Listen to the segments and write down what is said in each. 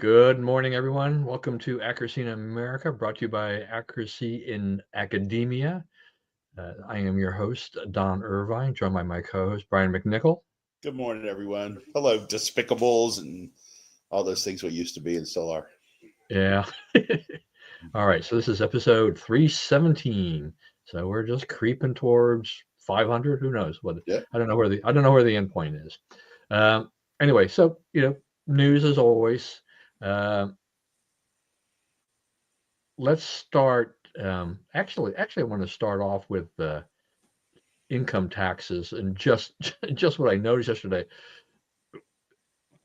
Good morning, everyone. Welcome to Accuracy in America, brought to you by Accuracy in Academia. I am your host, Don Irvine, joined by my co-host, Brian McNichol. Good morning, everyone. Hello, despicables and all those things we used to be and still are. Yeah. All right. So this is episode 317. So we're just creeping towards 500. Who knows what? Yeah. I don't know where the end point is. Anyway, so news as always. Let's start. Actually, I want to start off with income taxes and just just what I noticed yesterday.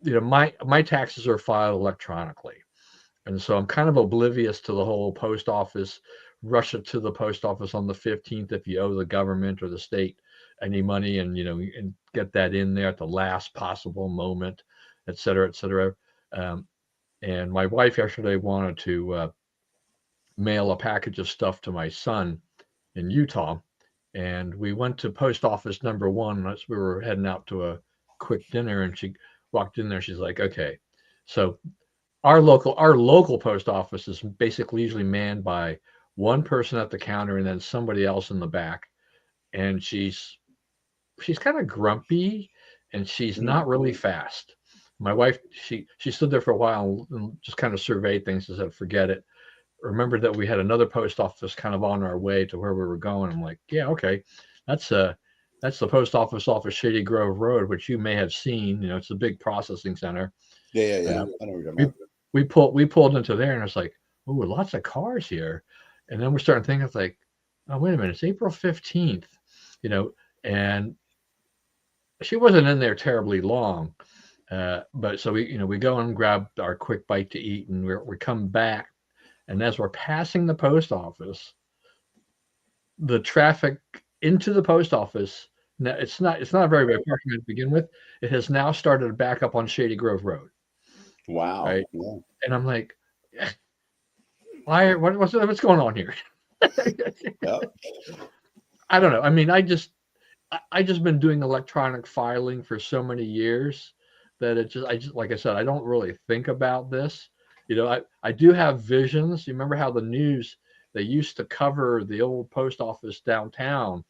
My taxes are filed electronically, and so I'm kind of oblivious to the whole post office. Rush it to the post office on the 15th if you owe the government or the state any money, and and get that in there at the last possible moment, et cetera, et cetera. And my wife yesterday wanted to mail a package of stuff to my son in Utah, and we went to post office number one as we were heading out to a quick dinner, and she walked in there. She's like, "Okay, so our local post office is basically usually manned by one person at the counter and then somebody else in the back, and she's kind of grumpy and she's not really fast." My wife, she stood there for a while and just kind of surveyed things and said, "Forget it." Remembered that we had another post office kind of on our way to where we were going. I'm like, yeah, okay, that's the post office off of Shady Grove Road, which you may have seen. It's a big processing center. Yeah. Uh, I know what you're talking we about. we pulled into there, and it's like, oh, lots of cars here. And then we're starting to think, it's like, oh, wait a minute, it's April 15th, and she wasn't in there terribly long. But so we go and grab our quick bite to eat, and we come back. And as we're passing the post office, the traffic into the post office, now it's not a very big parking lot to begin with. It has now started to back up on Shady Grove Road, Wow. right? Yeah. And I'm like, what's going on here? Yeah. I don't know. I mean, I just been doing electronic filing for so many years that I just like I said, I don't really think about this. I do have visions. You remember how the news, they used to cover the old post office downtown,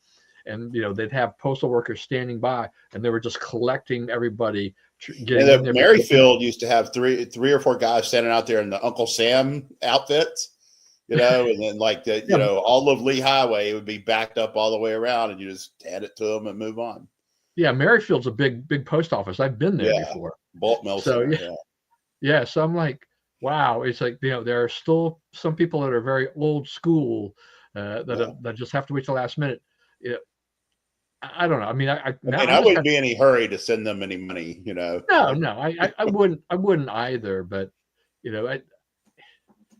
and they'd have postal workers standing by, and they were just collecting everybody And getting in the there. Merrifield used to have three or four guys standing out there in the Uncle Sam outfits, and then Yeah, all of Lee Highway would be backed up all the way around, and you just hand it to them and move on. yeah, Merrifield's a big post office. I've been there Yeah. before. Bulk mail So center. yeah, Yeah. yeah. So I'm like, wow. It's like there are still some people that are very old school, Yeah. that just have to wait till the last minute. Yeah, I don't know. I mean, I I now mean, I I just wouldn't have be in any hurry to send them any money, no, like, no. I wouldn't either. But you know, I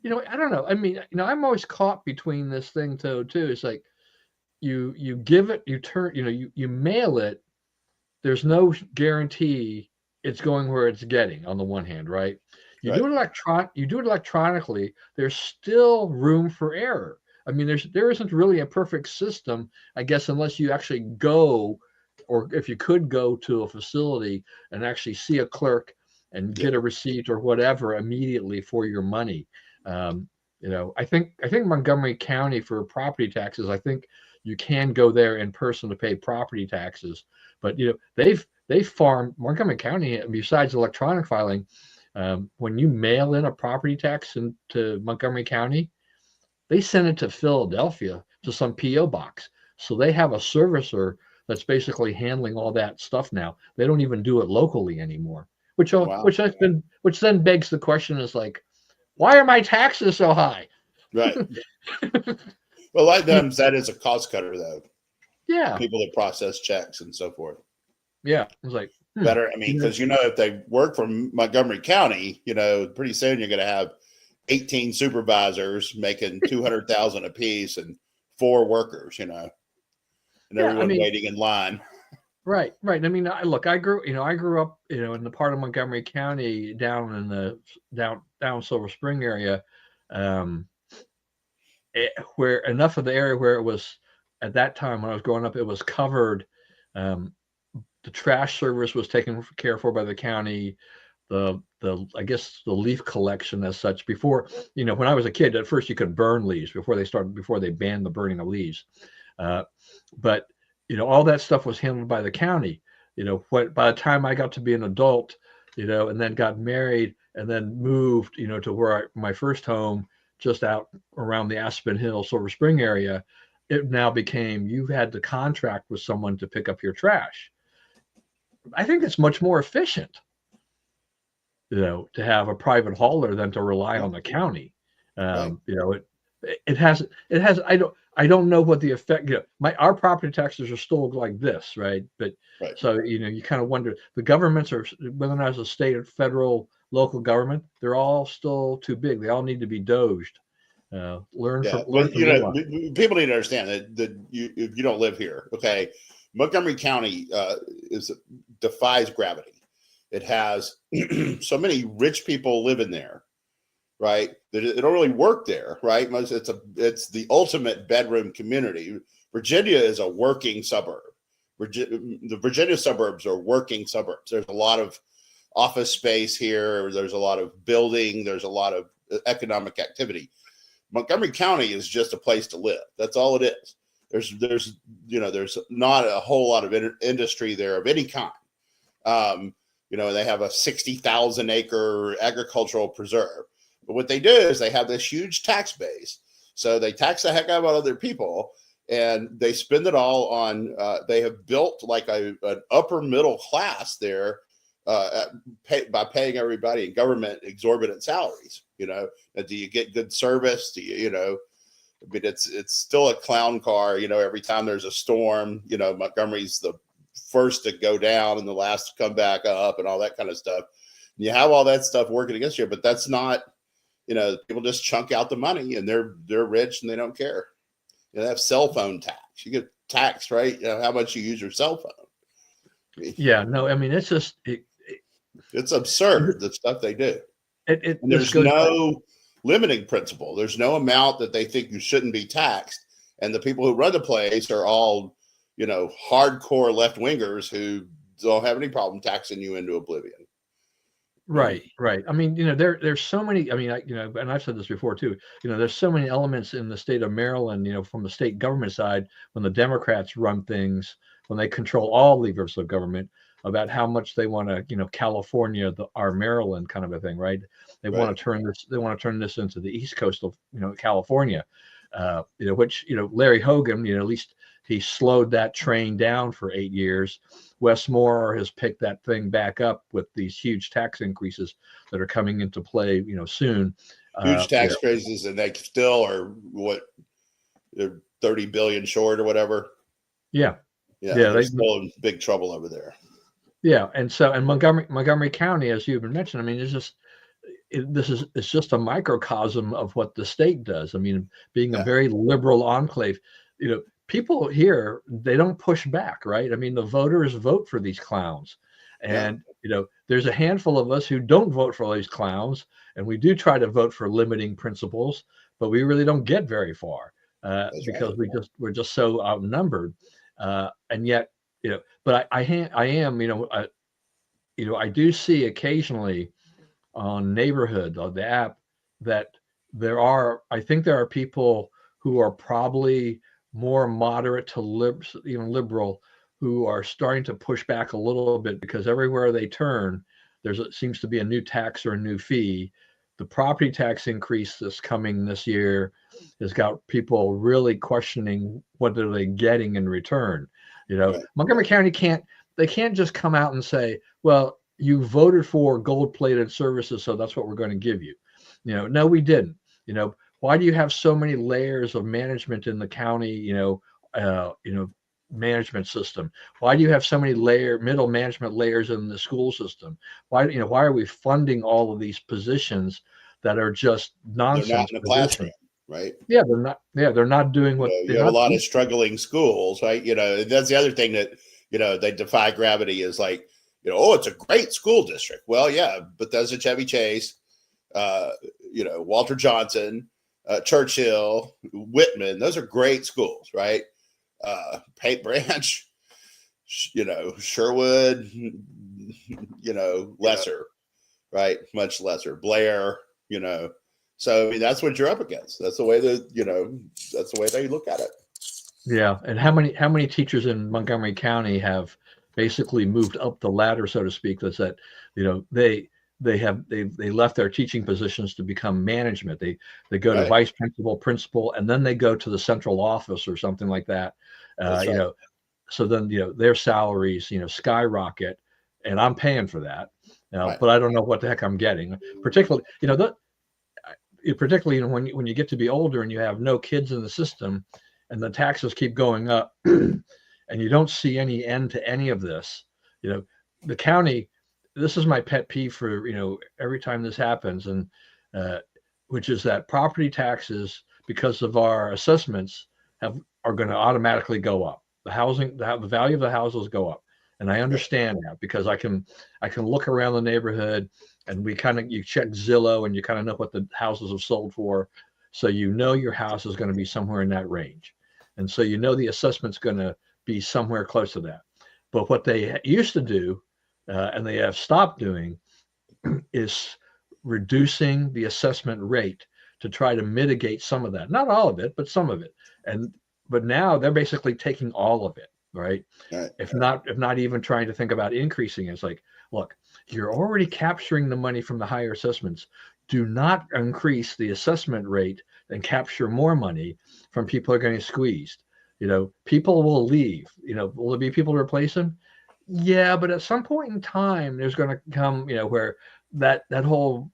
I don't know. I mean, I'm always caught between this thing too. It's like you give it, you turn, you mail it. There's no guarantee it's going where it's getting on the one hand, right? right. You do it electronically, there's still room for error. I mean, there isn't really a perfect system, I guess, unless you actually go, or if you could go to a facility and actually see a clerk and Yeah. get a receipt or whatever immediately for your money. I think Montgomery County for property taxes, I think you can go there in person to pay property taxes, but they've farmed Montgomery County. Besides electronic filing, when you mail in a property tax into Montgomery County, they send it to Philadelphia to some PO box. So they have a servicer that's basically handling all that stuff now. They don't even do it locally anymore. Which Wow. which then begs the question, is like, why are my taxes so high? Right. Well, a lot of times that is a cost cutter, though. Yeah, People that process checks and so forth. yeah. It's like, Better, I mean, because if they work for Montgomery County, pretty soon you're going to have 18 supervisors making 200,000 apiece and 4 workers, and yeah. I everyone mean, waiting in line. right, right. I mean, I grew up, in the part of Montgomery County down in the down Silver Spring area, um, where enough of the area where it was at that time when I was growing up, it was covered. Um, the trash service was taken care for by the county. I guess the leaf collection as such. Before, when I was a kid, at first you could burn leaves before they banned the burning of leaves. But all that stuff was handled by the county. By the time I got to be an adult, and then got married and then moved, to where my first home, just out around the Aspen Hill, Silver Spring area, it now became you had to contract with someone to pick up your trash. I think it's much more efficient, to have a private hauler than to rely on the county. Right. It has I don't know what the effect. Our property taxes are still like this, right? But Right. so you kind of wonder, the governments are, whether or not it's a state or federal, local government, they're all still too big. They all need to be doged. Learn Yeah. from Well, Elon. people need to understand that if you don't live here, okay, Montgomery County defies gravity. It has so many rich people living there, right? That it don't really work there, right? It's the ultimate bedroom community. Virginia is a working suburb. The Virginia suburbs are working suburbs. There's a lot of office space here. There's a lot of building. There's a lot of economic activity. Montgomery County is just a place to live. That's all it is. There's not a whole lot of industry there of any kind. They have a 60,000 acre agricultural preserve. But what they do is they have this huge tax base. So they tax the heck out of other people, and they spend it all on, they have built like an upper middle class there by paying everybody in government exorbitant salaries. Do you get good service? I mean, it's still a clown car. Every time there's a storm, Montgomery's the first to go down and the last to come back up and all that kind of stuff. You have all that stuff working against you, but that's not, people just chunk out the money and they're rich and they don't care. They have cell phone tax. You get taxed, right? How much you use your cell phone. Yeah, no, I mean, it's just, it's absurd, the stuff they do. And there's no limiting principle. There's no amount that they think you shouldn't be taxed. And the people who run the place are all, hardcore left wingers who don't have any problem taxing you into oblivion. Right. I mean, there's so many. I mean, and I've said this before too. There's so many elements in the state of Maryland. From the state government side, when the Democrats run things, when they control all levers of government, about how much they want to, California, our Maryland kind of a thing, right? They want to turn this. They want to turn this into the East Coast of, California. Which Larry Hogan, at least he slowed that train down for 8 years. Wes Moore has picked that thing back up with these huge tax increases that are coming into play, soon. Huge tax increases, and they still are they're 30 billion short or whatever. Yeah. They're still in big trouble over there. Yeah, and Montgomery County, as you've mentioned, I mean, it's just a microcosm of what the state does. I mean, being a very liberal enclave, people here, they don't push back, right? I mean, the voters vote for these clowns. And, there's a handful of us who don't vote for these clowns. And we do try to vote for limiting principles, but we really don't get very far because we're just so outnumbered. And yet, but I am, I do see occasionally on Neighborhood, on the app, that I think there are people who are probably more moderate to liberal, who are starting to push back a little bit, because everywhere they turn, seems to be a new tax or a new fee. The property tax increase that's coming this year has got people really questioning what are they getting in return. Montgomery County can't just come out and say, well, you voted for gold-plated services, so that's what we're going to give you. No, we didn't. Why do you have so many layers of management in the county, management system? Why do you have so many middle management layers in the school system? Why are we funding all of these positions that are just nonsense? They're not in the classroom, right? Yeah, they're not. Yeah, they're not doing what you have a lot of struggling schools, right? That's the other thing that they defy gravity is like, it's a great school district. Well, yeah, Bethesda, Chevy Chase, Walter Johnson, Churchill, Whitman. Those are great schools, right? Paint Branch, Sherwood, lesser. right? Much lesser. Blair, you know. So I mean, that's what you're up against. That's the way that, you know, that's the way they look at it. Yeah, and how many teachers in Montgomery County have basically moved up the ladder, so to speak? That's that, they left their teaching positions to become management. They go to Right. vice principal, principal, and then they go to the central office or something like that. That's right. So then their salaries skyrocket, and I'm paying for that. Right. But I don't know what the heck I'm getting. Particularly when you get to be older and you have no kids in the system, and the taxes keep going up, and you don't see any end to any of this. The county. This is my pet peeve for every time this happens, and which is that property taxes, because of our assessments, are going to automatically go up. The value of the houses go up, and I understand that because I can look around the neighborhood, and you check Zillow, and you kind of know what the houses have sold for, so your house is going to be somewhere in that range, and so the assessment's going to be somewhere close to that. But what they used to do, and they have stopped doing, is reducing the assessment rate to try to mitigate some of that. Not all of it, but some of it. But now they're basically taking all of it, right? Right. If not even trying to think about increasing it. It's like, look, you're already capturing the money from the higher assessments. Do not increase the assessment rate and capture more money from people who are getting squeezed. People will leave. Will there be people to replace them? Yeah, but at some point in time, there's going to come, where that whole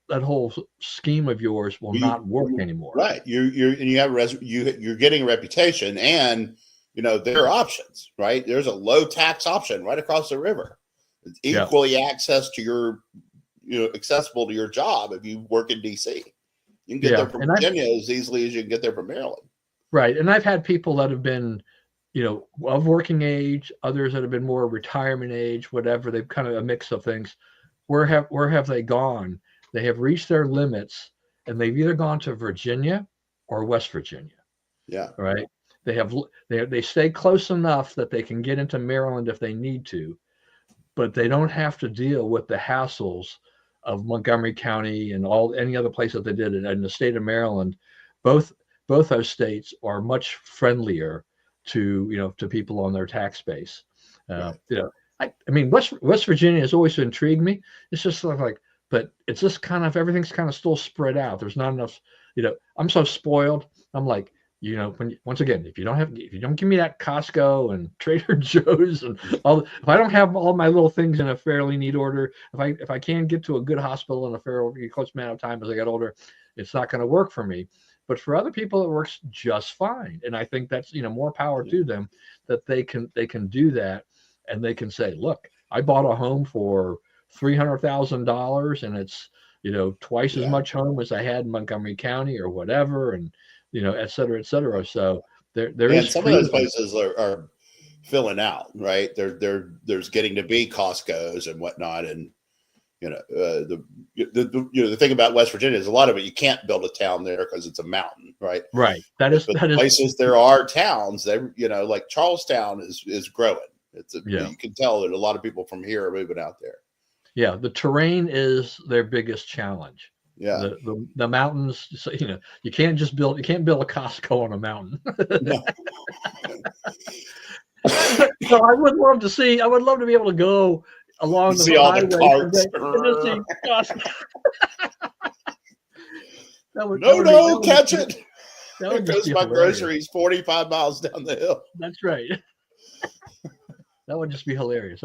scheme of yours will not work anymore. Right. You're getting a reputation, and there are options, right? There's a low tax option right across the river. It's equally accessible to your job if you work in DC. You can get there from Virginia as easily as you can get there from Maryland. Right. And I've had people that have been, of working age, others that have been more retirement age, whatever. They've kind of a mix of things. Where have they gone? They have reached their limits, and they've either gone to Virginia or West Virginia. Yeah. Right. They stay close enough that they can get into Maryland if they need to, but they don't have to deal with the hassles of Montgomery County and any other place that they did it. In the state of Maryland, both those states are much friendlier to people on their tax base. Right. I mean, West Virginia has always intrigued me. It's just sort of like, but it's just everything's kind of still spread out. There's not enough. I'm so spoiled. I'm like, once again, if you don't give me that Costco and Trader Joe's and if I don't have all my little things in a fairly neat order, if I can't get to a good hospital in a fairly close amount of time as I get older, it's not going to work for me. But for other people, it works just fine. And I think that's, more power to them, that they can do that. And they can say, look, I bought a home for $300,000, and it's, twice as much home as I had in Montgomery County or whatever. And, et cetera, et cetera. So there is some of those places are filling out, right? There's getting to be Costco's and whatnot. And, the thing about West Virginia is a lot of it, you can't build a town there because it's a mountain, right? Right. That places there are towns, like Charlestown is growing. You can tell that a lot of people from here are moving out there. Yeah. The terrain is their biggest challenge. Yeah. The mountains, so, you can't build a Costco on a mountain. No. So I would love to be able to go along the highway and just see Costco. Catch it. There goes my groceries 45 miles down the hill. That's right. That would just be hilarious.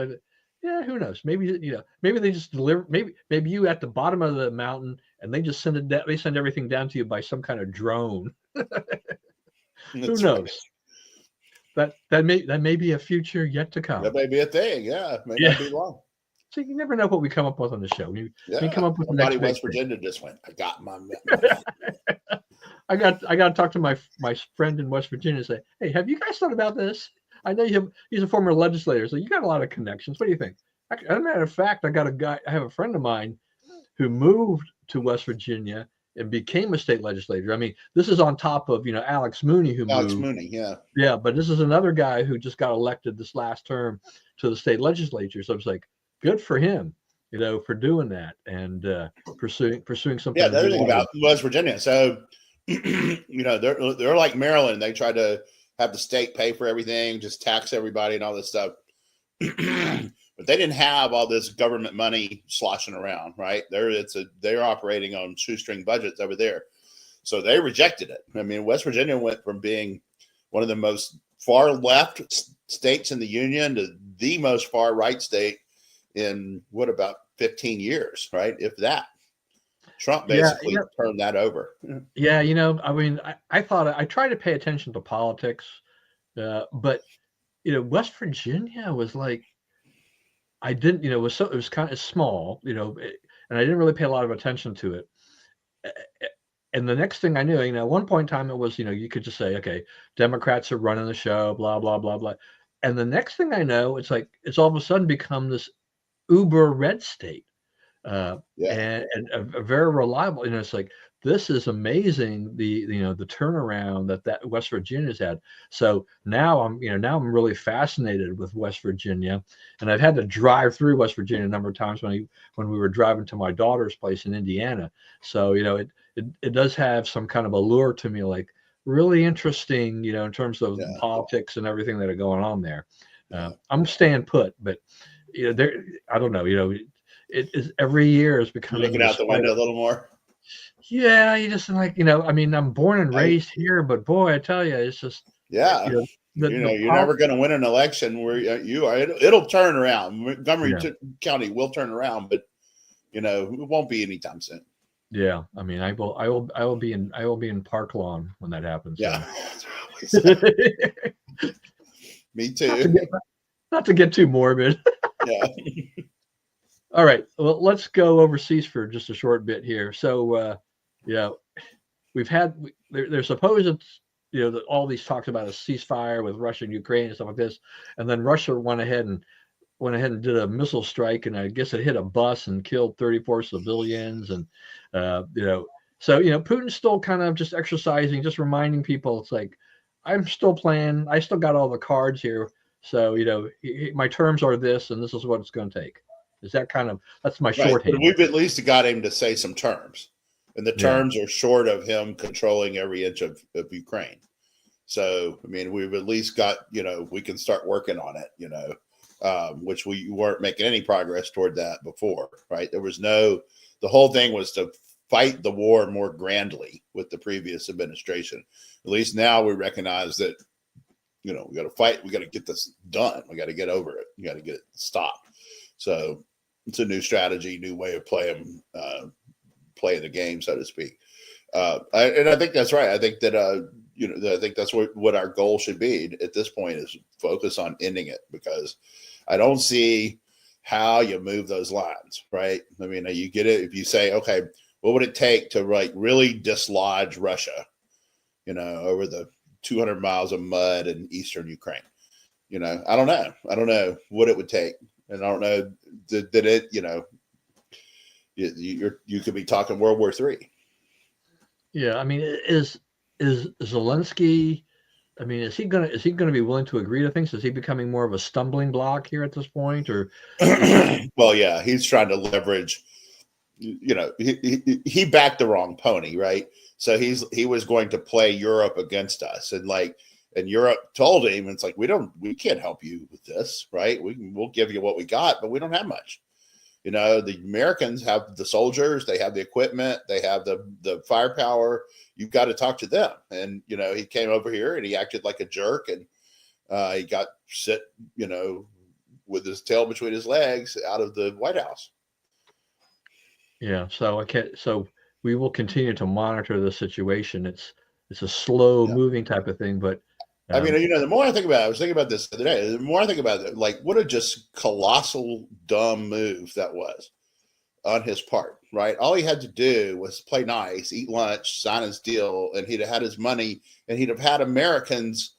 Yeah, who knows? Maybe they just deliver. Maybe you at the bottom of the mountain, and they just send it. They send everything down to you by some kind of drone. Who knows? Right. That may be a future yet to come. That may be a thing. Yeah, may not be long. So you never know what we come up with on the show. We come up with somebody in West Virginia just went, I got my. I got to talk to my friend in West Virginia and say, hey, have you guys thought about this? I know he's a former legislator, so you got a lot of connections. What do you think? As a matter of fact, I have a friend of mine who moved to West Virginia and became a state legislator. I mean, this is on top of, Alex Mooney Alex Mooney, yeah. Yeah, but this is another guy who just got elected this last term to the state legislature. So it's like, good for him. for doing that and pursuing something Yeah, that the he other thing wanted. about West Virginia, so they're like Maryland. They tried to have the state pay for everything, just tax everybody and all this stuff. But they didn't have all this government money sloshing around, right? They're operating on shoestring budgets over there. So they rejected it. I mean, West Virginia went from being one of the most far left states in the union to the most far right state in what, about 15 years, right? If that. Trump Yeah, basically turned that over. yeah. I mean, I thought I try to pay attention to politics, but West Virginia was like I didn't, it was kind of small, and I didn't really pay a lot of attention to it. And the next thing I knew, at one point in time, it was, you could just say, okay, Democrats are running the show, blah, blah, blah, blah. And the next thing I know, it's like, it's all of a sudden become this uber red state. And a very reliable, it's like, this is amazing. The turnaround that West Virginia's had. So now I'm really fascinated with West Virginia, and I've had to drive through West Virginia a number of times when we were driving to my daughter's place in Indiana. So it does have some kind of allure to me, like really interesting, in terms of politics and everything that are going on there. I'm staying put, but there, I don't know, it is every year is becoming looking out the window a little more. Yeah, you just like, I mean, I'm born and raised here, but boy, I tell you, it's just you're never going to win an election where you are. It'll turn around. Montgomery County will turn around, but it won't be anytime soon. Yeah, I mean, I will be in Park Lawn when that happens. Yeah, so. Me too. Not to get too morbid. Yeah. All right. Well, let's go overseas for just a short bit here. So, we've had there's supposed, that all these talks about a ceasefire with Russia and Ukraine and stuff like this, and then Russia went ahead and did a missile strike, and I guess it hit a bus and killed 34 civilians, and so Putin's still kind of just exercising, just reminding people, it's like, I'm still playing, I still got all the cards here, so my terms are this, and this is what it's going to take. Is that that's my shorthand? We've at least got him to say some terms, and the terms are short of him controlling every inch of Ukraine. So, I mean, we've at least got, we can start working on it, which we weren't making any progress toward that before, right? The whole thing was to fight the war more grandly with the previous administration. At least now we recognize that, we got to fight. We got to get this done. We got to get over it. We got to get it stopped. So it's a new strategy, new way of playing the game, so to speak. And I think that's right. I think that, I think that's what our goal should be at this point, is focus on ending it, because I don't see how you move those lines, right? I mean, you get it if you say, okay, what would it take to really dislodge Russia, over the 200 miles of mud in eastern Ukraine? I don't know. I don't know what it would take. And I don't know that it, you could be talking World War III. Yeah, I mean, is Zelensky? I mean, is he gonna be willing to agree to things? Is he becoming more of a stumbling block here at this point, or? Well, yeah, he's trying to leverage. He backed the wrong pony, right? So he was going to play Europe against us, and Europe told him, it's like, we can't help you with this, right? We'll give you what we got, but we don't have much. The Americans have the soldiers, they have the equipment, they have the firepower. You've got to talk to them. And, he came over here and he acted like a jerk, and he got sit, with his tail between his legs out of the White House. Yeah. So we will continue to monitor the situation. It's a slow moving type of thing, but I mean, the more I think about it, I was thinking about this the other day, the more I think about it, like, what a just colossal dumb move that was on his part, right? All he had to do was play nice, eat lunch, sign his deal, and he'd have had his money, and he'd have had Americans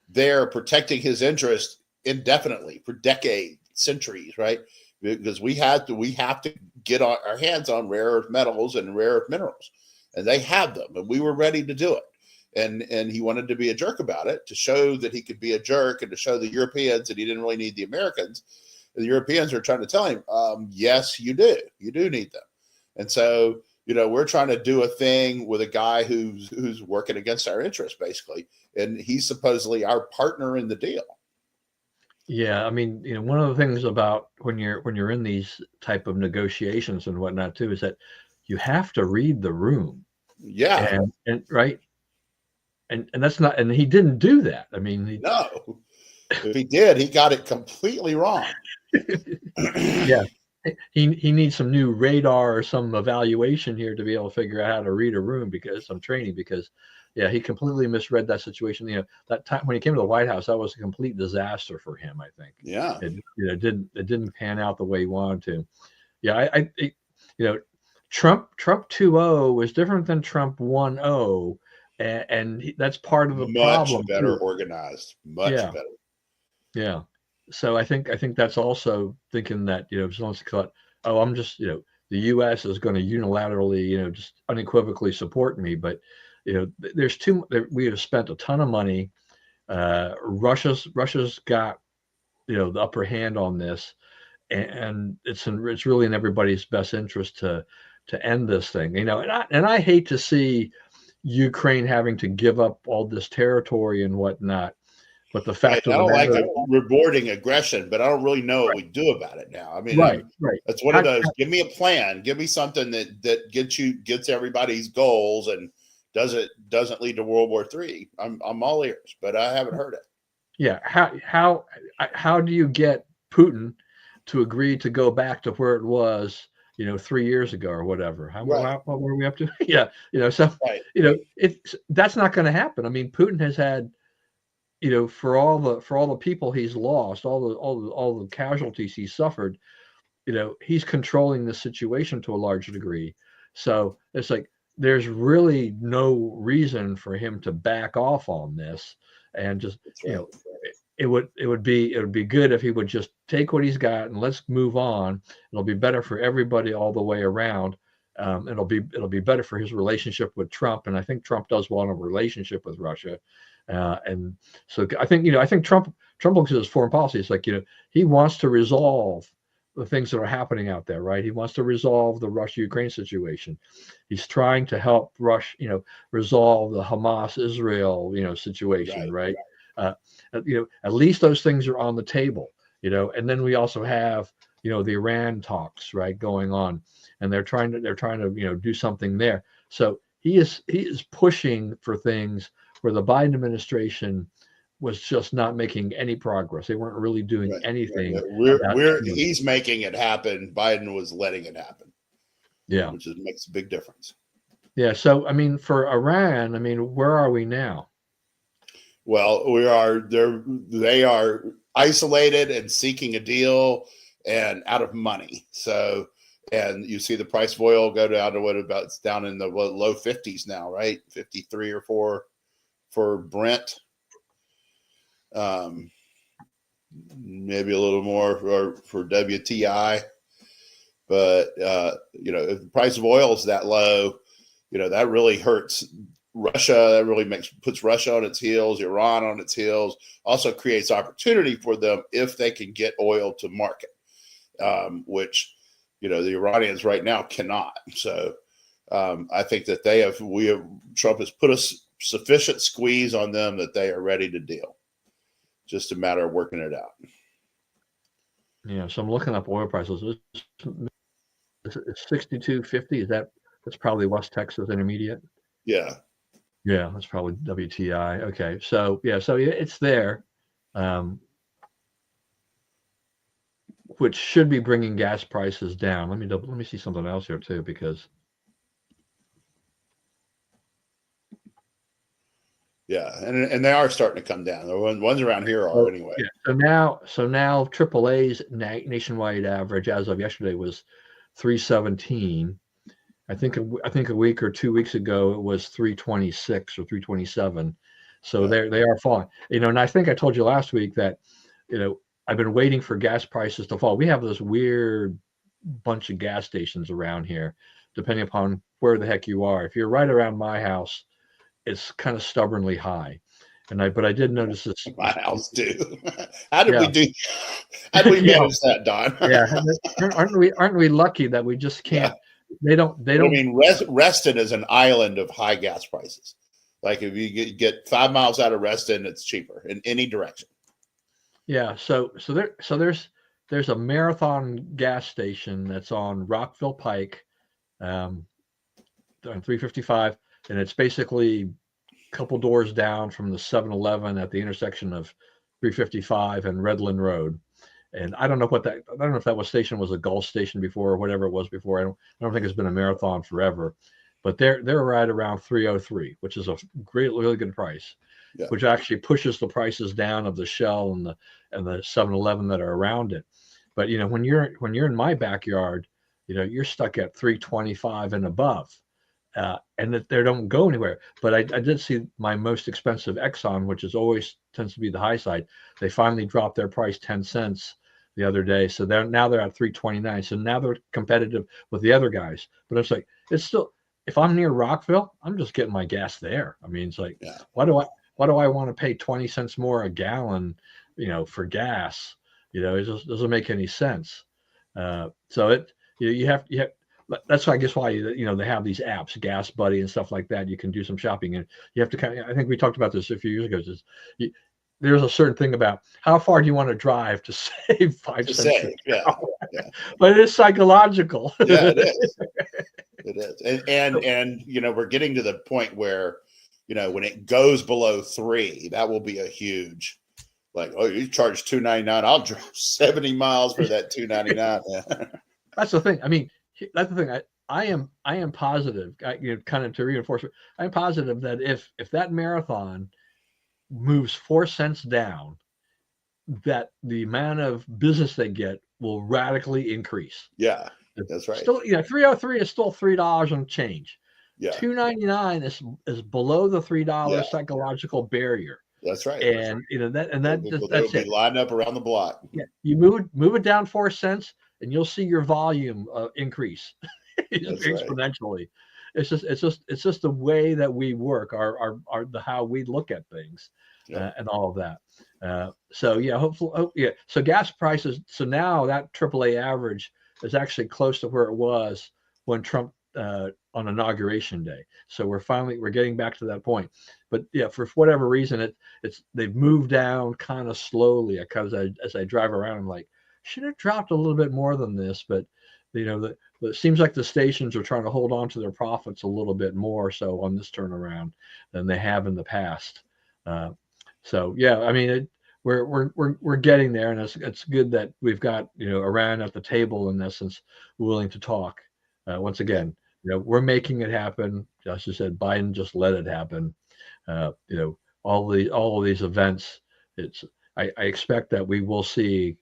there protecting his interest indefinitely for decades, centuries, right? Because we have to get our hands on rare earth metals and rare earth minerals, and they have them, and we were ready to do it. And he wanted to be a jerk about it, to show that he could be a jerk, and to show the Europeans that he didn't really need the Americans. The Europeans are trying to tell him, yes, you do need them. And so, we're trying to do a thing with a guy who's working against our interests, basically, and he's supposedly our partner in the deal. Yeah, I mean, one of the things about when you're in these type of negotiations and whatnot too is that you have to read the room. Yeah. And right. And that's not, and he didn't do that. I mean, no, if he did, he got it completely wrong. Yeah. He needs some new radar or some evaluation here to be able to figure out how to read a room, because some training, because yeah, he completely misread that situation. That time when he came to the White House, that was a complete disaster for him, I think. Yeah. It didn't pan out the way he wanted to. Yeah, Trump 2.0 was different than Trump 1.0, and that's part of the problem. Much better too. organized, much better. Yeah. So I think that's also thinking that, someone's thought, oh, I'm just, the U.S. is going to unilaterally, just unequivocally support me. But, we have spent a ton of money. Russia's got, the upper hand on this, and it's really in everybody's best interest to end this thing, and I hate to see Ukraine having to give up all this territory and whatnot. But the fact I of the don't like matter, rewarding aggression, but I don't really know what we do about it now. I mean, right. That's one of those. Give me a plan. Give me something that gets everybody's goals and doesn't lead to World War III. I'm all ears, but I haven't heard it. Yeah. How do you get Putin to agree to go back to where it was, 3 years ago or whatever? What were we up to? Yeah. So that's not going to happen. I mean, Putin has had, for all the people he's lost, all the casualties he's suffered, he's controlling the situation to a large degree. So it's like there's really no reason for him to back off on this, and just it would be good if he would just take what he's got and let's move on. It'll be better for everybody all the way around. It'll be better for his relationship with Trump, and I think Trump does want a relationship with Russia. And so I think Trump looks at his foreign policy. It's like, he wants to resolve the things that are happening out there, right? He wants to resolve the Russia-Ukraine situation. He's trying to help Russia, resolve the Hamas-Israel, situation, right? At least those things are on the table, and then we also have, the Iran talks, right, going on, and they're trying to, do something there. So he is pushing for things where the Biden administration was just not making any progress. They weren't really doing anything. He's making it happen. Biden was letting it happen. Yeah. Which makes a big difference. Yeah. So, I mean, for Iran, I mean, where are we now? Well, they are isolated and seeking a deal and out of money. So, and you see the price of oil go down to it's down in the low 50s now, right? 53 or 4 for Brent. Maybe a little more for WTI, but if the price of oil is that low, that really hurts Russia. That really puts Russia on its heels, Iran on its heels. Also creates opportunity for them if they can get oil to market, which the Iranians right now cannot. So I think that Trump has put a sufficient squeeze on them that they are ready to deal. Just a matter of working it out. Yeah, so I'm looking up oil prices. It's 62.50. That's probably West Texas Intermediate. Yeah. Yeah, that's probably WTI. Okay, so it's there, which should be bringing gas prices down. Let me see something else here too, because. Yeah, and they are starting to come down. The ones around here are anyway. Yeah. So now AAA's nationwide average as of yesterday was 317. I think a week or 2 weeks ago it was 326 or 327. So they are falling. And I think I told you last week that I've been waiting for gas prices to fall. We have this weird bunch of gas stations around here, depending upon where the heck you are. If you're right around my house, it's kind of stubbornly high. but I did notice this. My house too. How did we Yeah, do? How do we yeah, manage that, Don? yeah. Aren't we lucky that we just Yeah. can't? They But I don't. mean, Reston is an island of high gas prices. Like if you get 5 miles out of Reston, it's cheaper in any direction. Yeah. There's a Marathon gas station that's on Rockville Pike, um, on 355, and it's basically a couple doors down from the 7-Eleven at the intersection of 355 and Redland Road. And I don't know if that was station was a Gulf station before or whatever it was before. I don't think it's been a Marathon forever, but they're right around 303, which is a really good price, Yeah. which actually pushes the prices down of the Shell and the 7-Eleven that are around it. But when you're in my backyard, you're stuck at 325 and above. And that they don't go anywhere. But I did see my most expensive Exxon, which is always tends to be the high side. They finally dropped their price 10 cents the other day, so they're at 329. So now they're competitive with the other guys. But it's like it's still, if I'm near Rockville, I'm just getting my gas there. I mean, it's like, Yeah. why do I want to pay 20 cents more a gallon, for gas? It just doesn't make any sense. So you have that's I guess why they have these apps, Gas Buddy and stuff like that. You can do some shopping, and you have to I think we talked about this a few years ago. There's a certain thing about how far do you want to drive to save 5 cents. Yeah. But it is psychological. Yeah, it is. It is, and we're getting to the point where when it goes below 3, that will be a huge. Like, oh, you charge $2.99. I'll drive 70 miles for that $2.99. That's the thing. I mean, that's the thing. I am positive. Kind of to reinforce it. I'm positive that if that Marathon moves 4 cents down, that the amount of business they get will radically increase. Yeah, that's right. Still, 303 is still $3 and change. Yeah, $2.99 is below the $3 psychological barrier. That's right. And that's it. Lined up around the block. Yeah, you move it down 4 cents, and you'll see your volume increase exponentially. Right. It's just the way that we work, how we look at things, and all of that. So yeah, hopefully, So gas prices. So now that AAA average is actually close to where it was when Trump on Inauguration Day. So we're getting back to that point. But yeah, for whatever reason, they've moved down kind of slowly. Because as I drive around, I'm like, should have dropped a little bit more than this. But it seems like the stations are trying to hold on to their profits a little bit more so on this turnaround than they have in the past. So yeah, I mean, we're getting there, and it's good that we've got Iran at the table in essence, willing to talk. Once again, we're making it happen. As you said, Biden just let it happen. All of these events. I expect that we will see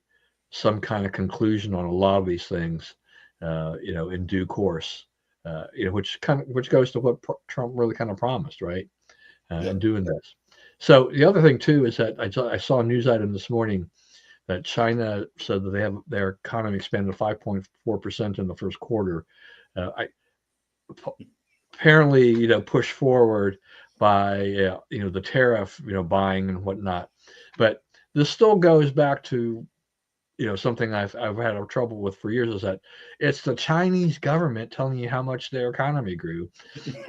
some kind of conclusion on a lot of these things, in due course. Which goes to what Trump really kind of promised, right? In doing this. So the other thing too is that I saw a news item this morning that China said that they have their economy expanded 5.4% in the first quarter. Apparently, pushed forward by the tariff, buying and whatnot. But this still goes back to something I've had trouble with for years, is that it's the Chinese government telling you how much their economy grew,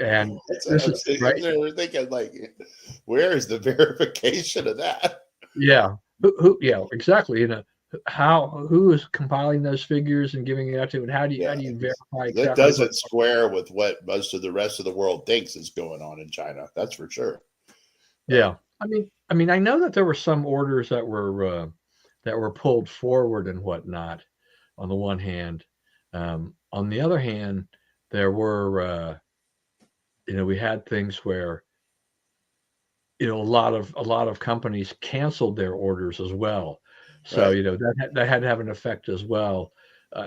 and this is right. They're thinking like, where is the verification of that? Yeah, who? Yeah, exactly. Who is compiling those figures and giving it out to, and how do you verify? Exactly that doesn't square with what most of the rest of the world thinks is going on in China. That's for sure. Yeah, I mean, I know that there were some orders that were pulled forward and whatnot. On the one hand, on the other hand, there were we had things where a lot of companies canceled their orders as well. So that had to have an effect as well,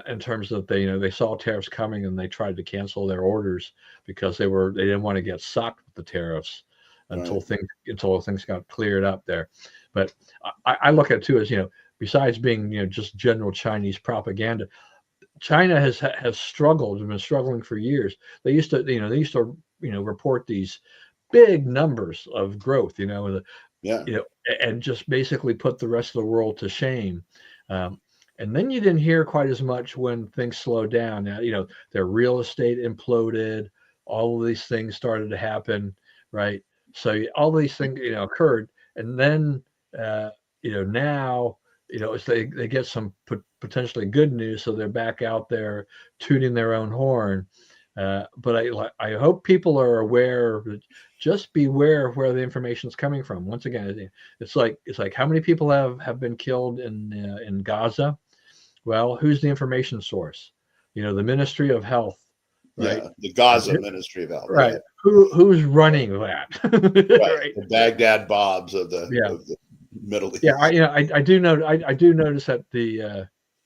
in terms of they saw tariffs coming and they tried to cancel their orders because they didn't want to get socked with the tariffs until things got cleared up there. But I look at it too as besides being just general Chinese propaganda, China has struggled and been struggling for years. They used to report these big numbers of growth. Yeah. And just basically put the rest of the world to shame. Um, and then you didn't hear quite as much when things slowed down. Now, their real estate imploded, all of these things started to happen, right? So all these things, occurred. And then, now, it's they get some potentially good news. So they're back out there tooting their own horn. But I hope people are aware. Just beware of where the information is coming from. Once again, it's like how many people have been killed in Gaza? Well, who's the information source? The Ministry of Health, right? Yeah. The Gaza Ministry of Health. Right. Yeah. Who's running that? Right. Right. The Baghdad Bobs of the Yeah. Middle Yeah. East. I do know. I do notice that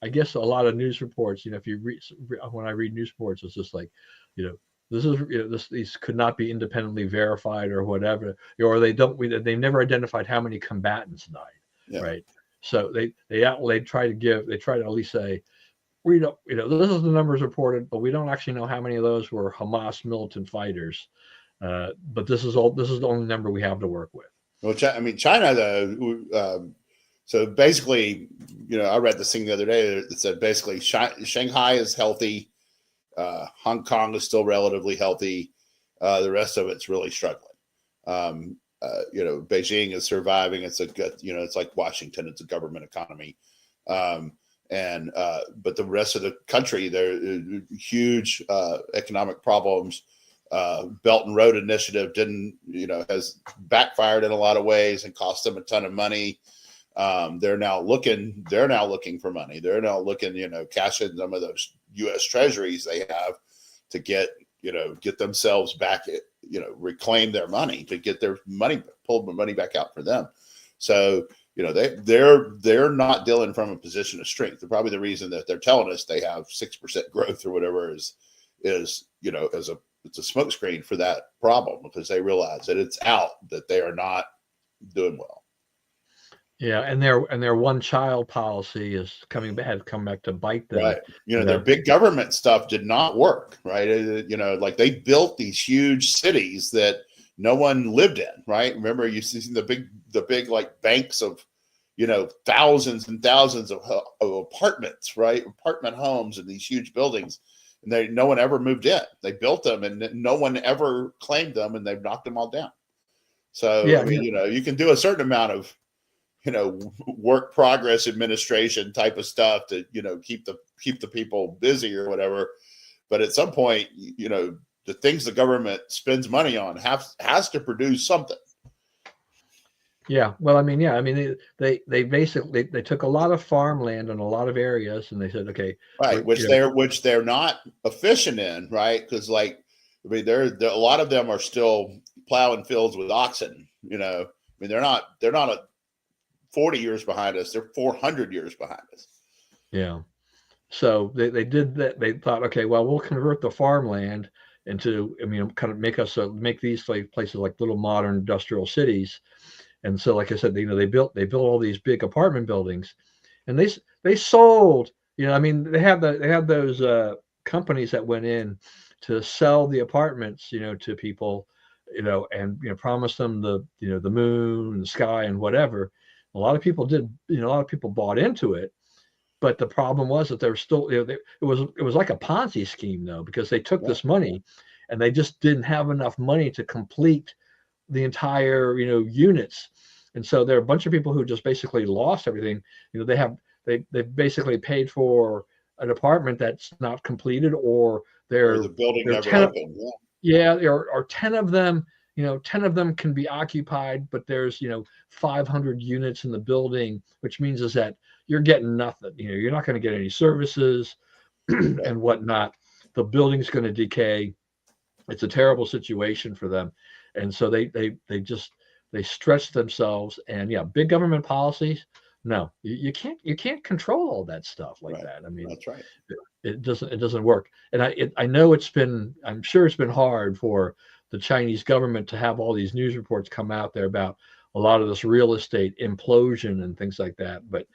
I guess a lot of news reports. If you read when I read news reports, it's just like, you know, this is these could not be independently verified or whatever, or they've never identified how many combatants died, Yeah. right? So they try to at least say, we don't, this is the numbers reported, but we don't actually know how many of those were Hamas militant fighters. But this is the only number we have to work with. Well, China, though. So basically, I read this thing the other day that said basically Shanghai is healthy, Hong Kong is still relatively healthy, the rest of it's really struggling. Beijing is surviving. It's a good, it's like Washington. It's a government economy, but the rest of the country, there are huge economic problems. Belt and Road Initiative has backfired in a lot of ways and cost them a ton of money. They're now looking for money. They're now looking, cash in some of those U.S. treasuries they have to get themselves back, reclaim their money, to get their money, pull the money back out for them. So, they're not dealing from a position of strength. Probably the reason that they're telling us they have 6% growth or whatever is it's a smokescreen for that problem, because they realize that it's out, that they are not doing well. Yeah, and their one child policy has come back to bite them. Right. Their big government stuff did not work. Right. Like they built these huge cities that no one lived in. Right. Remember, you see the big like banks of, thousands and thousands of apartments, right? Apartment homes and these huge buildings. And no one ever moved in. They built them and no one ever claimed them, and they've knocked them all down. So, yeah, you can do a certain amount of, work progress administration type of stuff to, keep the people busy or whatever. But at some point, the things the government spends money on has to produce something. Yeah. Well, they basically they took a lot of farmland in a lot of areas, and they said, okay, right, which they're not efficient in, right? Because they're a lot of them are still plowing fields with oxen. They're not 40 years behind us. They're 400 years behind us. Yeah. So they did that. They thought, okay, well, we'll convert the farmland into, kind of make these places like little modern industrial cities. And so, like I said, they built all these big apartment buildings, and they sold. They had those companies that went in to sell the apartments, to people, and promise them the moon, the sky, and whatever. A lot of people did. A lot of people bought into it, but the problem was that there was still, it was like a Ponzi scheme, though, because they took this money, and they just didn't have enough money to complete the entire units. And so there are a bunch of people who just basically lost everything. They basically paid for an apartment that's not completed, or the building never opened. Yeah, or 10 of them, 10 of them can be occupied, but there's 500 units in the building, which means is that you're getting nothing. You're not going to get any services and whatnot. The building's going to decay. It's a terrible situation for them. And so they stretch themselves, and big government policies. No, you can't control all that stuff like that. That's right. It doesn't work. And I know I'm sure it's been hard for the Chinese government to have all these news reports come out there about a lot of this real estate implosion and things like that. But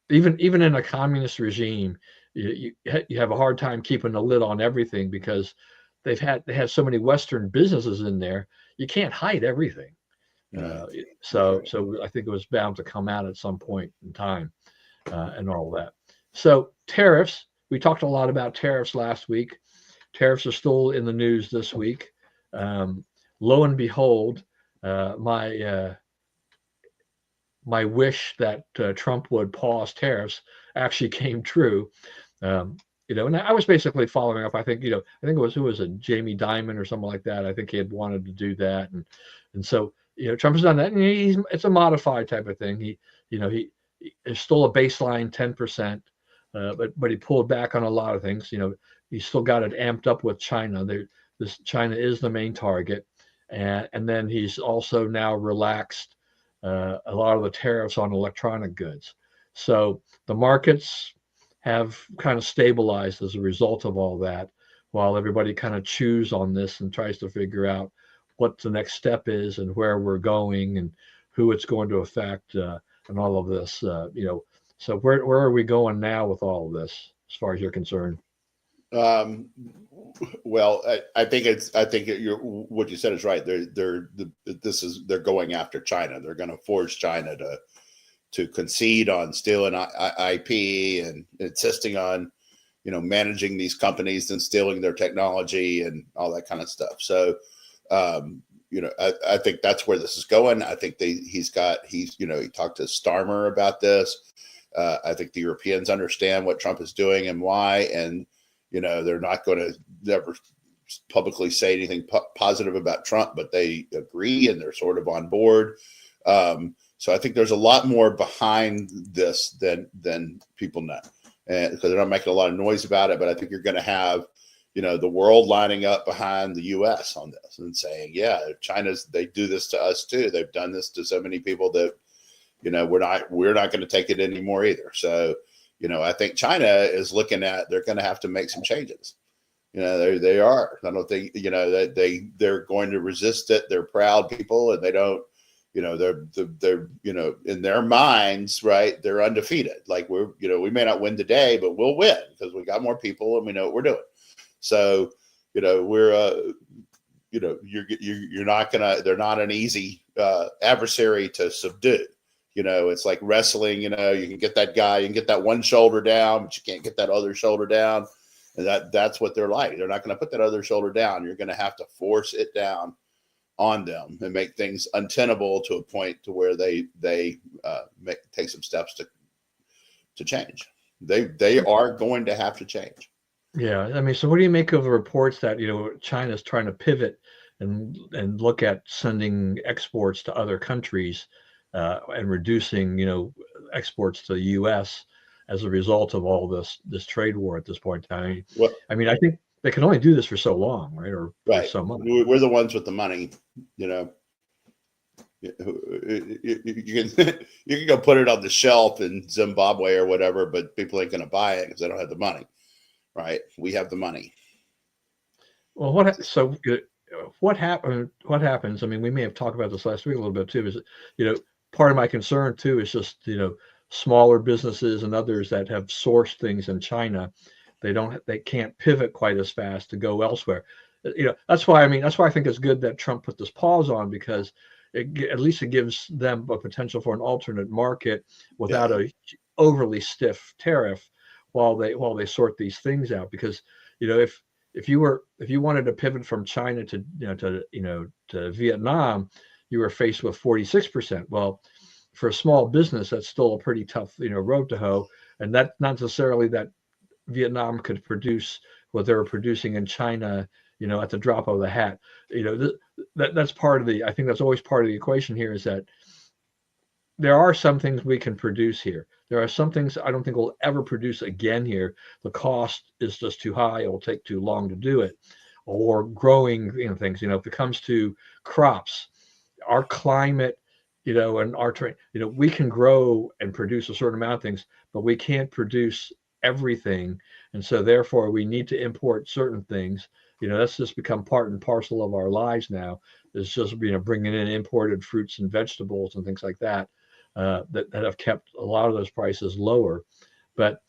even in a communist regime, you have a hard time keeping a lid on everything, because they have so many Western businesses in there. You can't hide everything. Right. So I think it was bound to come out at some point in time, and all that. So tariffs. We talked a lot about tariffs last week. Tariffs are still in the news this week. Um, Lo and behold, my wish that Trump would pause tariffs actually came true. And I was basically following up. I think, I think it was, who was it, Jamie Dimon or something like that. I think he had wanted to do that, and so Trump has done that, and it's a modified type of thing. He is still a baseline 10%, but he pulled back on a lot of things. He's still got it amped up with China. This China is the main target, and then he's also now relaxed a lot of the tariffs on electronic goods. So the markets have kind of stabilized as a result of all that, while everybody kind of chews on this and tries to figure out what the next step is and where we're going and who it's going to affect, and all of this. So where are we going now with all of this, as far as you're concerned? Well, I think what you said is right. They're going after China. They're going to force China to concede on stealing IP and insisting on, managing these companies and stealing their technology and all that kind of stuff. So, I think that's where this is going. I think he talked to Starmer about this. I think the Europeans understand what Trump is doing and why, and they're not going to never publicly say anything positive about Trump, but they agree and they're sort of on board. So I think there's a lot more behind this than people know, and because they're not making a lot of noise about it. But I think you're going to have, the world lining up behind the U.S. on this and saying, yeah, they do this to us too. They've done this to so many people that, we're not going to take it anymore either. So, I think China is looking at, they're going to have to make some changes. They are. I don't think, that they're going to resist it. They're proud people, and they don't, they're in their minds, right, they're undefeated. Like we may not win today, but we'll win because we got more people and we know what we're doing. So, we're, you're not they're not an easy adversary to subdue. It's like wrestling. You can get that guy, you can get that one shoulder down, but you can't get that other shoulder down. And that's what they're like. They're not going to put that other shoulder down. You're going to have to force it down on them and make things untenable to a point to where they take some steps to change. They are going to have to change. Yeah, I mean, so what do you make of the reports that China's trying to pivot and look at sending exports to other countries, and reducing exports to the U.S. as a result of all this trade war at this point in time? I mean, I think they can only do this for so long, right? Or right. For so much. We're the ones with the money, You can go put it on the shelf in Zimbabwe or whatever, but people ain't going to buy it because they don't have the money, right? We have the money. Well, what happens? I mean, we may have talked about this last week a little bit too. Is part of my concern too is just smaller businesses and others that have sourced things in China. They can't pivot quite as fast to go elsewhere. That's why I think it's good that Trump put this pause on, because at least it gives them a potential for an alternate market without a overly stiff tariff while they sort these things out. Because if you wanted to pivot from China to Vietnam, you were faced with 46%. Well, for a small business, that's still a pretty tough road to hoe, and that not necessarily that Vietnam could produce what they were producing in China, at the drop of the hat. That's part of I think that's always part of the equation here, is that there are some things we can produce here. There are some things I don't think we'll ever produce again here. The cost is just too high. It will take too long to do it. Or growing things, if it comes to crops, our climate, and our terrain, we can grow and produce a certain amount of things, but we can't produce everything. And so therefore we need to import certain things. That's just become part and parcel of our lives now. It's just, bringing in imported fruits and vegetables and things like that, that have kept a lot of those prices lower. But,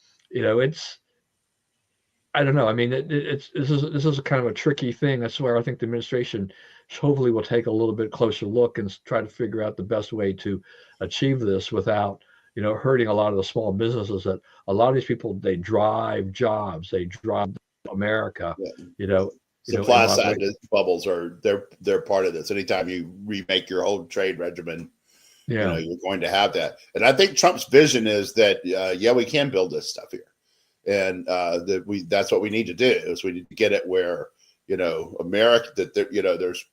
I don't know. I mean, it's this is a kind of a tricky thing. That's where I think the administration hopefully will take a little bit closer look and try to figure out the best way to achieve this without, hurting a lot of the small businesses that a lot of these people, they drive jobs, they drive America, Yeah. you know, in a Supply lot of side ways. bubbles are they're part of this. Anytime you remake your whole trade regimen, Yeah. you're going to have that. And I think Trump's vision is that yeah, we can build this stuff here, and that's what we need to do is we need to get it where America that there, there's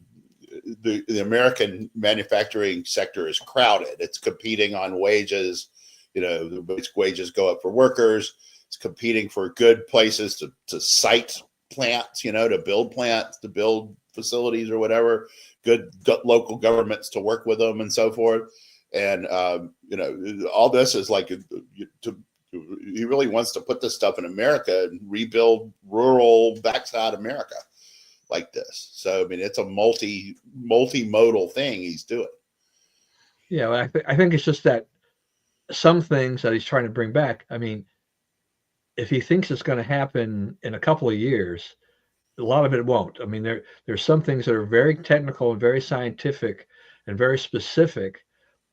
the American manufacturing sector is crowded. It's competing on wages. The wages go up for workers. It's competing for good places to site plants, to build plants, to build facilities or whatever, good local governments to work with them and so forth. And, all this is like, he really wants to put this stuff in America and rebuild rural backside America like this. So, I mean, it's a multimodal thing he's doing. Yeah. Well, I think it's just that some things that he's trying to bring back. I mean, if he thinks it's going to happen in a couple of years, a lot of it won't. I mean, there's some things that are very technical and very scientific and very specific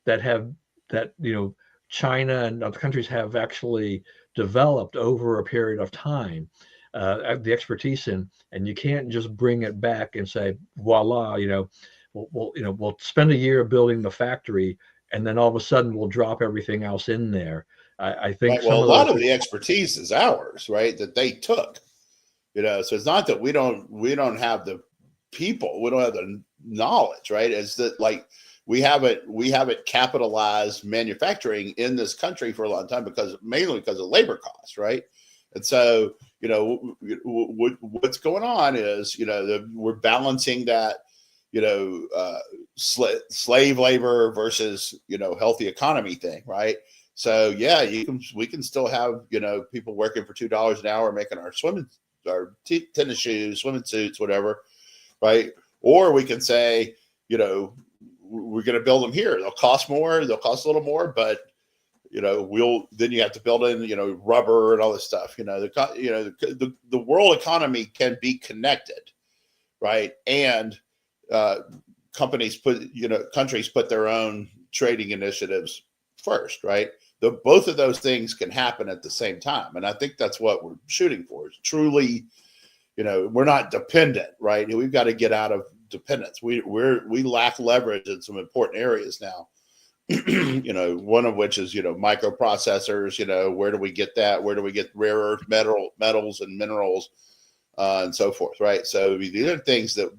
that have that China and other countries have actually developed over a period of time, the expertise in, and you can't just bring it back and say, voila, we'll spend a year building the factory, and then all of a sudden we'll drop everything else in there. I think Right. Well, some a of lot those. of the expertise is ours, right? That they took. So it's not that we don't have the people, we don't have the knowledge, right? It's that like we haven't capitalized manufacturing in this country for a long time mainly because of labor costs, right? And so what's going on is we're balancing that slave labor versus healthy economy thing, right? So yeah, we can still have people working for $2 an hour making our tennis shoes, swimming suits, whatever, right? Or we can say, we're going to build them here. They'll cost more. They'll cost a little more, but then you have to build in rubber and all this stuff. The world economy can be connected, right? And countries put their own trading initiatives first, right? Both of those things can happen at the same time, and I think that's what we're shooting for. Is truly, we're not dependent, right? We've got to get out of dependence. We lack leverage in some important areas now. One of which is microprocessors. Where do we get that? Where do we get rare earth metals and minerals, and so forth, right? So these are things that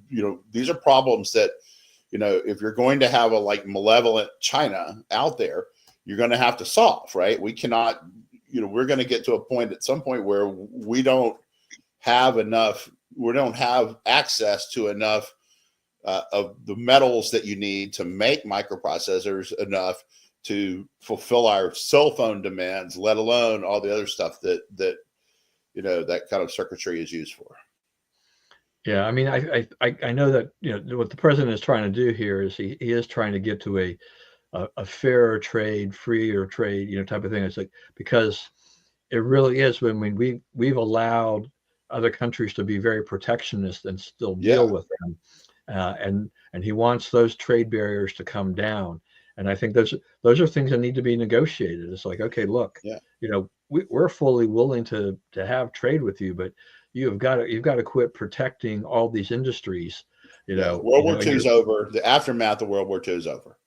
these are problems that if you're going to have a malevolent China out there, you're going to have to solve, right? We cannot, we're going to get to a point at some point where we don't have access to enough of the metals that you need to make microprocessors enough to fulfill our cell phone demands, let alone all the other stuff that that kind of circuitry is used for. Yeah, I mean, I know that what the president is trying to do here is he is trying to get to a fairer trade, freer trade, type of thing. It's like because it really is when we've allowed other countries to be very protectionist and still Yeah. deal with them, and he wants those trade barriers to come down. And I think those are things that need to be negotiated. It's like, okay, look, Yeah. we're fully willing to have trade with you, but you've got to quit protecting all these industries. World War II is over. The aftermath of World War II is over.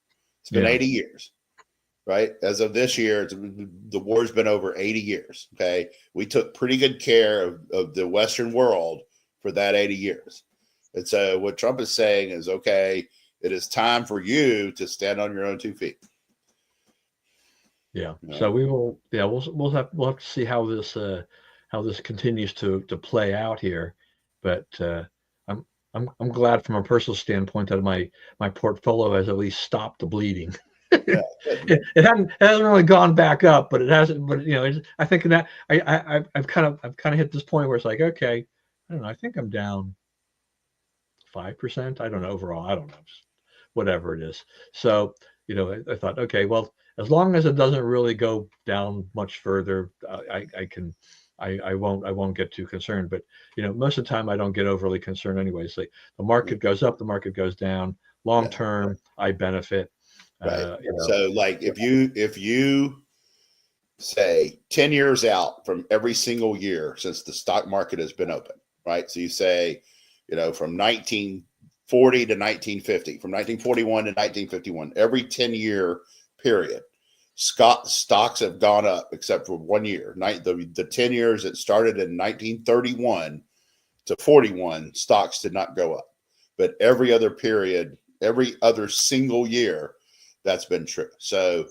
It's been 80 years, right? As of this year, the war's been over 80 years. Okay. We took pretty good care of the Western world for that 80 years. And so what Trump is saying is, okay, it is time for you to stand on your own 2 feet. Yeah. So we will. Yeah, we'll have to see how this continues to play out here. But I'm glad from a personal standpoint that my portfolio has at least stopped the bleeding. Yeah. It hasn't really gone back up, but it hasn't. But I think that I've kind of hit this point where it's like, okay, I don't know. I think I'm down 5%. I don't know overall. I don't know, just whatever it is. So I thought, okay, well, as long as it doesn't really go down much further, I I won't get too concerned. But most of the time I don't get overly concerned anyways. Like the market goes up, the market goes down. Long Yeah. term, I benefit. Right. You know, So like if you say 10 years out from every single year since the stock market has been open, right? So you say, from 1940 to 1950, from 1941 to 1951, every 10-year period, stocks have gone up except for 1 year. The 10 years that started in 1931 to 41, stocks did not go up. But every other period, every other single year, that's been true. So,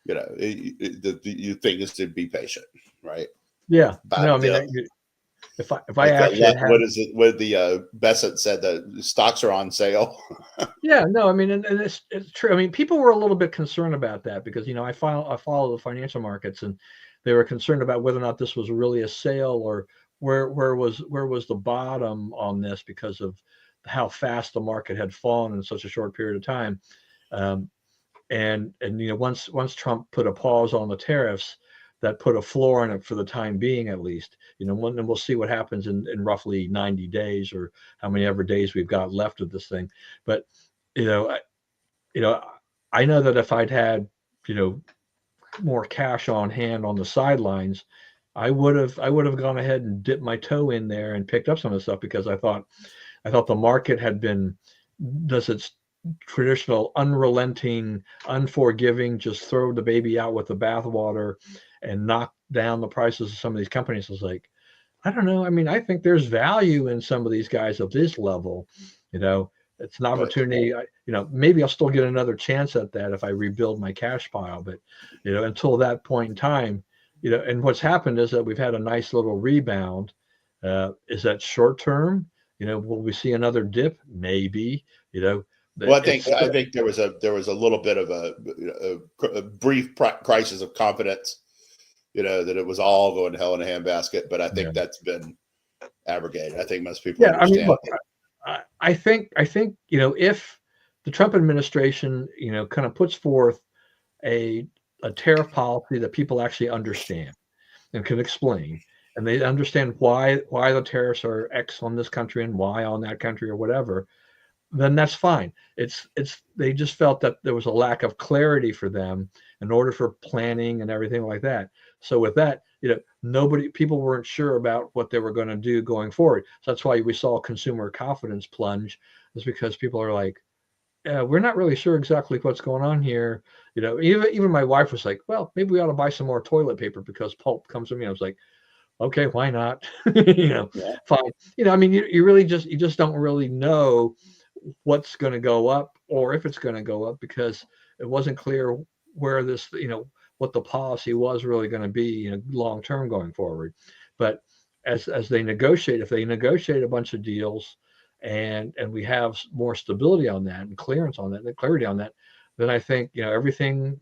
the thing is to be patient, right? yeah. But No, I mean, if I like actually had what is it? What the Bessett said that stocks are on sale. Yeah, no, I mean, and it's true. I mean, people were a little bit concerned about that because I follow the financial markets, and they were concerned about whether or not this was really a sale or where was the bottom on this because of how fast the market had fallen in such a short period of time. Um, and once Trump put a pause on the tariffs, that put a floor on it for the time being at least. And we'll see what happens in roughly 90 days or how many ever days we've got left of this thing. But you know, I, you know, I know that if I'd had, you know, more cash on hand on the sidelines, I would have gone ahead and dipped my toe in there and picked up some of the stuff because I thought the market had been does its traditional unrelenting, unforgiving, just throw the baby out with the bathwater and knock down the prices of some of these companies. I was like, I don't know. I mean, I think there's value in some of these guys of this level. You know, it's an Right. opportunity. Maybe I'll still get another chance at that if I rebuild my cash pile. But until that point in time, and what's happened is that we've had a nice little rebound. Is that short term? Will we see another dip? Maybe. Well, I think It's I think there was a little bit of a brief crisis of confidence, that it was all going to hell in a handbasket. But I yeah. think that's been abrogated. I think most people Yeah. I mean, understand. look, I think if the Trump administration kind of puts forth a a tariff policy that people actually understand and can explain, and they understand why the tariffs are X on this country and Y on that country or whatever, then that's fine. It's they just felt that there was a lack of clarity for them in order for planning and everything like that. So with that, people weren't sure about what they were going to do going forward. So that's why we saw consumer confidence plunge, is because people are like, we're not really sure exactly what's going on here. Even my wife was like, well, maybe we ought to buy some more toilet paper because pulp comes to me. I was like, okay, why not? Yeah. Fine. I mean, you just don't really know what's going to go up or if it's going to go up because it wasn't clear where this, what the policy was really going to be, long term going forward. But as they negotiate, if they negotiate a bunch of deals and we have more stability on that and clearance on that and clarity on that, then I think everything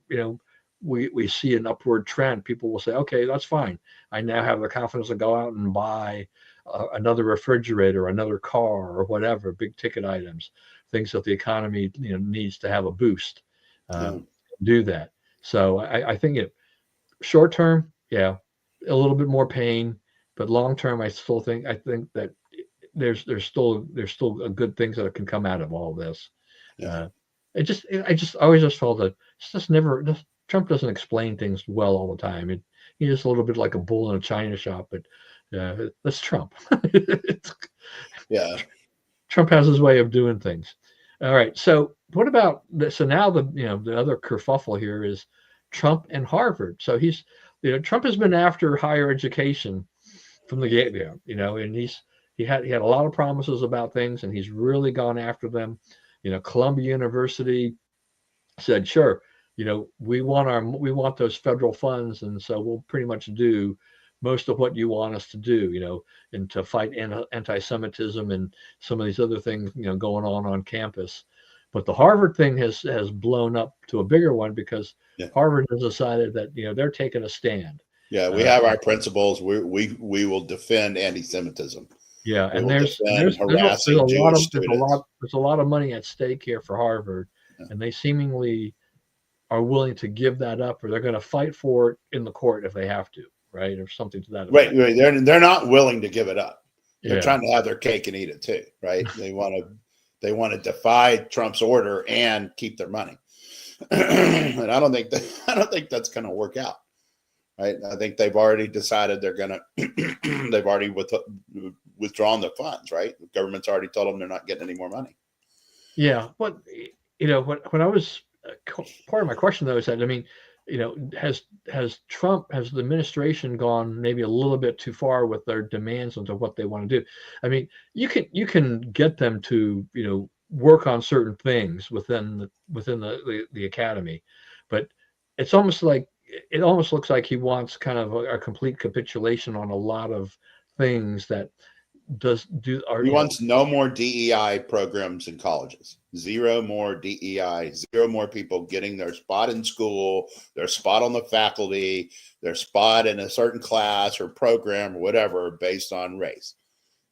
we see an upward trend. People will say, okay, that's fine. I now have the confidence to go out and buy another refrigerator, another car, or whatever, big ticket items, things that the economy needs to have a boost. Yeah. Do that. So I think short term, yeah, a little bit more pain, but long term, I think that there's still a good things that can come out of all this. Yeah. Uh, I always just felt that Trump doesn't explain things well all the time. He's just a little bit like a bull in a china shop, but that's Trump. Yeah. Trump has his way of doing things. All right. So what about this? So now the other kerfuffle here is Trump and Harvard. So Trump has been after higher education from the get-go, and he had a lot of promises about things, and he's really gone after them. Columbia University said, sure, we want those federal funds, and so we'll pretty much do most of what you want us to do, and to fight anti-Semitism and some of these other things, going on campus. But the Harvard thing has blown up to a bigger one because Yeah. Harvard has decided that they're taking a stand. Yeah. We have our principles. We will defend anti-Semitism. Yeah, We and will there's defend there's a harassing lot Jewish of students. there's a lot of money at stake here for Harvard, Yeah. and they seemingly are willing to give that up, or they're going to fight for it in the court if they have to, right, or something to that Right, effect. right. They're not willing to give it up. They're Yeah, trying to have their cake and eat it too, right? They want to defy Trump's order and keep their money. And I don't think that's going to work out. Right? I think they've already decided they're going to. They've already withdrawn the funds. Right? The government's already told them they're not getting any more money. yeah. But when I was part of my question though is that, I mean, has the administration gone maybe a little bit too far with their demands onto what they want to do? I mean, you can get them to work on certain things within the academy, but it's almost like it almost looks like he wants kind of a complete capitulation on a lot of things that does do are He wants no more DEI programs in colleges. Zero more DEI. Zero more people getting their spot in school, their spot on the faculty, their spot in a certain class or program or whatever based on race.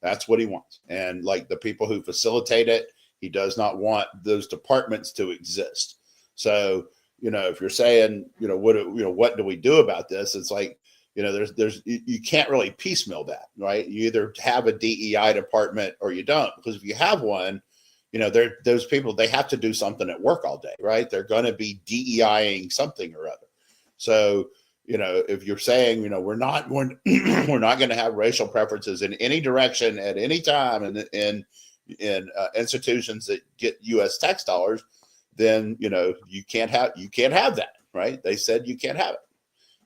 That's what he wants. And like the people who facilitate it, he does not want those departments to exist. So, if you're saying, what do we do about this? It's like, you can't really piecemeal that, right? You either have a DEI department or you don't, because if you have one, those people, they have to do something at work all day, right? They're going to be DEIing something or other. So, if you're saying, we're not going to have racial preferences in any direction at any time in institutions that get U.S. tax dollars, then you can't have that, right? They said you can't have it.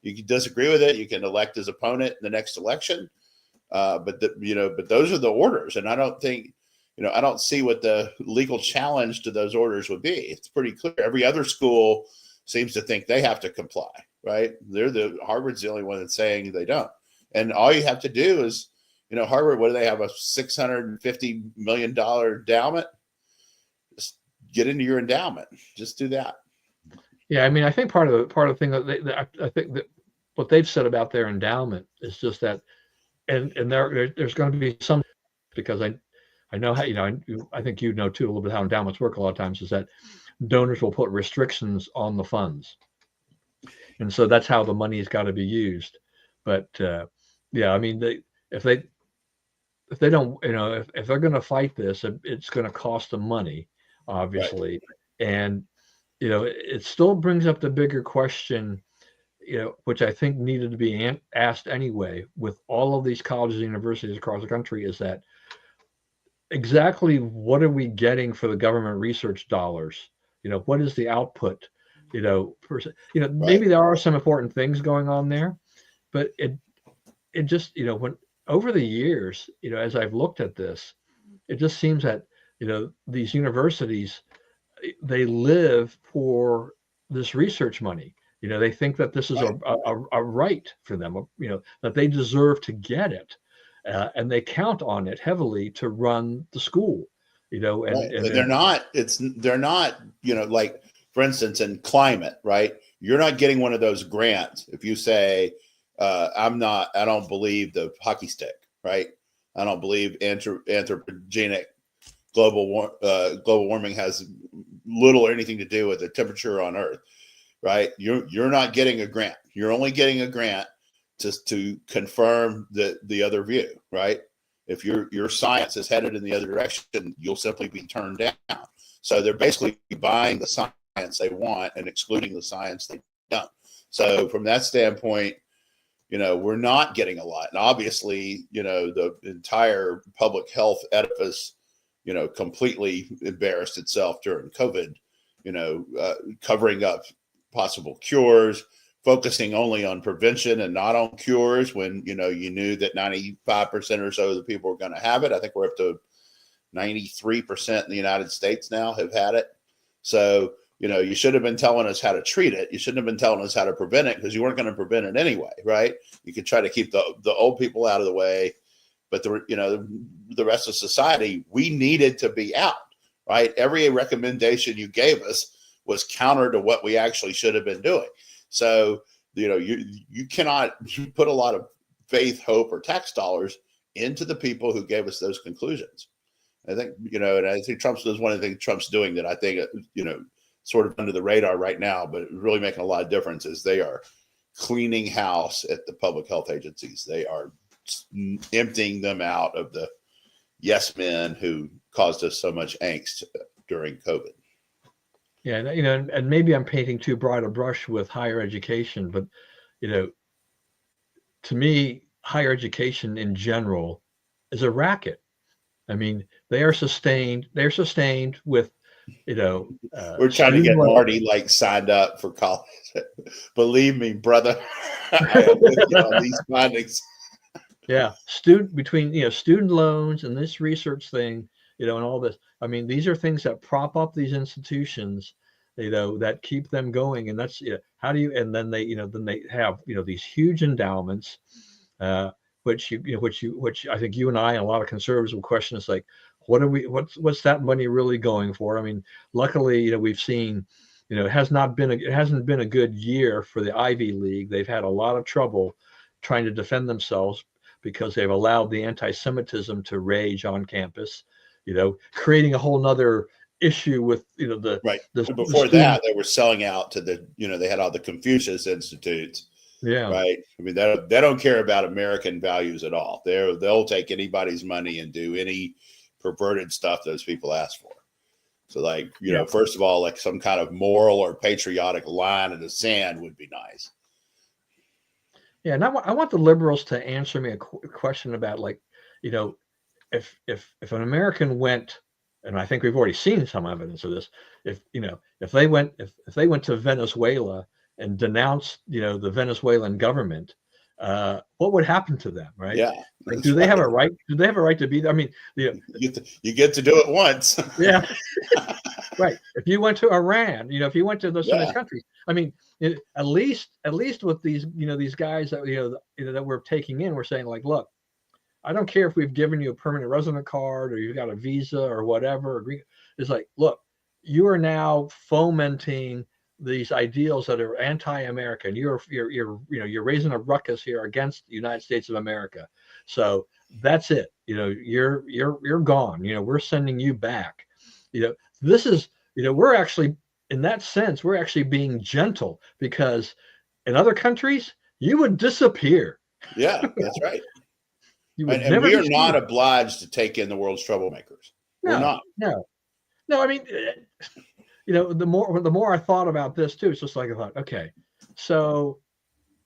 You can disagree with it. You can elect his opponent in the next election, but those are the orders, and I don't think, I don't see what the legal challenge to those orders would be. It's pretty clear. Every other school seems to think they have to comply, right? Harvard's the only one that's saying they don't, and all you have to do is, Harvard. What do they have? A $650 million endowment? Just get into your endowment. Just do that. Yeah, I mean, I think part of the thing I think that what they've said about their endowment is just that, and there's going to be some, because I know how I think you know too a little bit how endowments work a lot of times, is that donors will put restrictions on the funds, and so that's how the money's got to be used. But yeah, I mean, if they if they don't, if they're going to fight this, it's going to cost them money, Right. obviously, and it still brings up the bigger question, which I think needed to be asked anyway, with all of these colleges and universities across the country, is that exactly what are we getting for the government research dollars? What is the output? Right. Maybe there are some important things going on there, but it just, when over the years, as I've looked at this, it just seems that, these universities, they live for this research money. They think that this is Right. a right for them, that they deserve to get it, and they count on it heavily to run the school. Right. And They're not, like, for instance, in climate, right? You're not getting one of those grants if you say, I don't believe the hockey stick, right? I don't believe anthropogenic global warming has little or anything to do with the temperature on Earth, right? You're not getting a grant. You're only getting a grant to confirm the other view, right? If your science is headed in the other direction, you'll simply be turned down. So they're basically buying the science they want and excluding the science they don't. So from that standpoint, we're not getting a lot. And obviously, the entire public health edifice, completely embarrassed itself during COVID, covering up possible cures, focusing only on prevention and not on cures when, you knew that 95% or so of the people were going to have it. I think we're up to 93% in the United States now have had it. So, you should have been telling us how to treat it. You shouldn't have been telling us how to prevent it, because you weren't going to prevent it anyway, right? You could try to keep the old people out of the way, but the rest of society, we needed to be out, right? Every recommendation you gave us was counter to what we actually should have been doing. So, you cannot put a lot of faith, hope, or tax dollars into the people who gave us those conclusions. I think, and I think there's one of the things Trump's doing that I think, sort of under the radar right now, but really making a lot of difference, is they are cleaning house at the public health agencies. They are emptying them out of the yes men who caused us so much angst during COVID. Yeah, and maybe I'm painting too broad a brush with higher education, but to me, higher education in general is a racket. I mean, they are sustained. They're sustained with, we're trying to get Marty signed up for college. Believe me, brother, I am with you on these findings. Yeah, between student loans and this research thing, and all this. I mean, these are things that prop up these institutions, that keep them going. And that's how do you? And then they have these huge endowments, which I think you and I and a lot of conservatives will question. Is like, what's that money really going for? I mean, luckily, we've seen, it hasn't been a good year for the Ivy League. They've had a lot of trouble trying to defend themselves because they've allowed the anti-Semitism to rage on campus, creating a whole nother issue with, right. Before that, they were selling out to they had all the Confucius Institutes. Yeah. Right. I mean, they don't care about American values at all. They'll take anybody's money and do any perverted stuff those people ask for. So first of all, some kind of moral or patriotic line in the sand would be nice. Yeah, and I want the liberals to answer me a question about if an American went, and I think we've already seen some evidence of this. If they went to Venezuela and denounced the Venezuelan government, what would happen to them, right? Yeah. Do they have a right? Do they have a right to be there? I mean, you get to do it once. Yeah. Right. If you went to Iran, if you went to those countries, I mean, at least with these, these guys that that we're taking in, we're saying look, I don't care if we've given you a permanent resident card or you've got a visa or whatever. It's look, you are now fomenting these ideals that are anti-American. You're raising a ruckus here against the United States of America. So that's it. You're gone. We're sending you back. This is, we're actually, in that sense, we're actually being gentle, because in other countries, you would disappear. Yeah, that's right. And we are not obliged to take in the world's troublemakers. No, we're not. No, I mean, the more I thought about this too, it's just I thought, okay, so,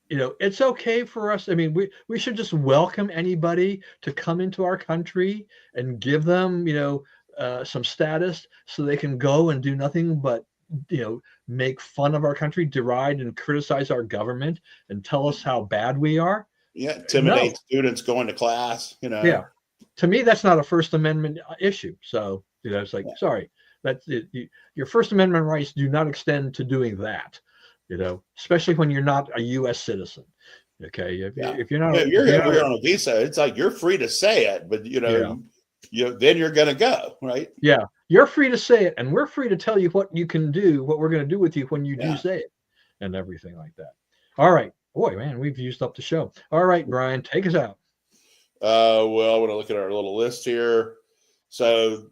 it's okay for us. I mean, we should just welcome anybody to come into our country and give them, some status so they can go and do nothing but, make fun of our country, deride and criticize our government and tell us how bad we are. Yeah. Intimidate students going to class, Yeah. To me, that's not a First Amendment issue. So, it's sorry, that's it. Your First Amendment rights do not extend to doing that, especially when you're not a U.S. citizen. Okay. If you're not, you're here on a visa, it's you're free to say it, but then you're going to go, right? Yeah. You're free to say it, and we're free to tell you what you can do, what we're going to do with you when you do say it, and everything like that. All right. Boy, man, we've used up the show. All right, Brian, take us out. Well, I want to look at our little list here. So,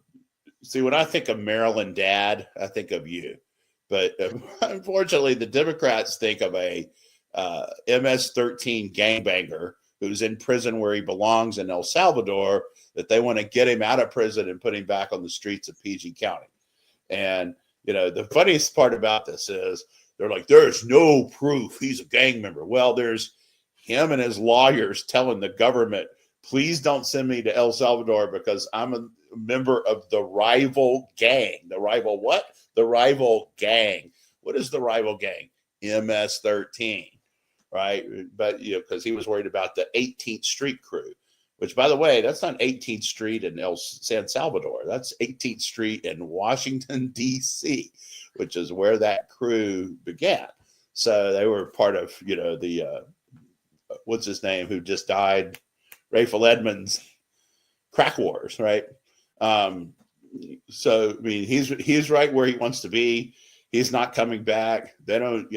see, when I think of Maryland dad, I think of you. But unfortunately, the Democrats think of a MS-13 gangbanger who's in prison where he belongs in El Salvador, that they want to get him out of prison and put him back on the streets of PG County. And, the funniest part about this is they're like, there's no proof he's a gang member. Well, there's him and his lawyers telling the government, please don't send me to El Salvador because I'm a member of the rival gang. The rival what? The rival gang. What is the rival gang? MS-13, right? But, because he was worried about the 18th Street crew, which, by the way, that's not 18th Street in San Salvador. That's 18th Street in Washington, D.C., which is where that crew began. So they were part of, the, what's his name, who just died, Rayful Edmonds' crack wars, right? So, I mean, he's right where he wants to be. He's not coming back. They don't,